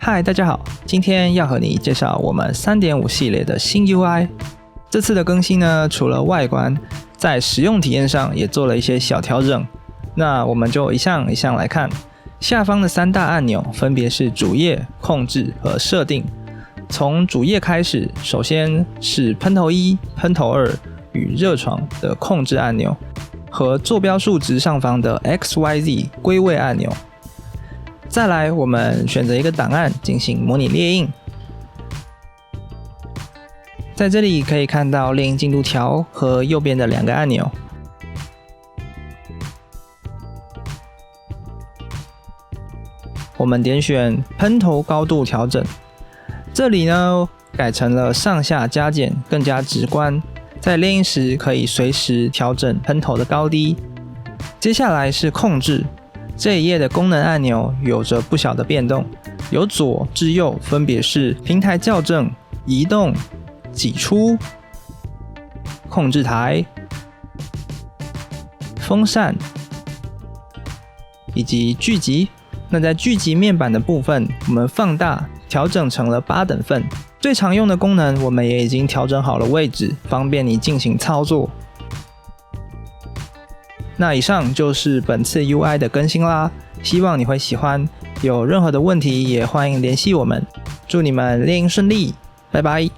嗨，大家好，今天要和你介绍我们 3.5 系列的新 UI。这次的更新呢，除了外观，在使用体验上也做了一些小调整。那我们就一项一项来看。下方的3大按钮分别是主页、控制和设定。从主页开始，首先是喷头1、喷头2与热床的控制按钮，和坐标数值上方的 XYZ 归位按钮。再来，我们选择一个档案进行模拟列印。在这里可以看到列印进度条和右边的2个按钮。我们点选喷头高度调整，这里呢改成了上下加减，更加直观。在列印时可以随时调整喷头的高低。接下来是控制。这一页的功能按钮有着不小的变动，由左至右分别是平台校正、移动、挤出、控制台、风扇以及聚集。那在聚集面板的部分，我们放大调整成了8等份。最常用的功能我们也已经调整好了位置，方便你进行操作。那以上就是本次 UI 的更新啦，希望你会喜欢。有任何的问题也欢迎联系我们。祝你们列印顺利，拜拜。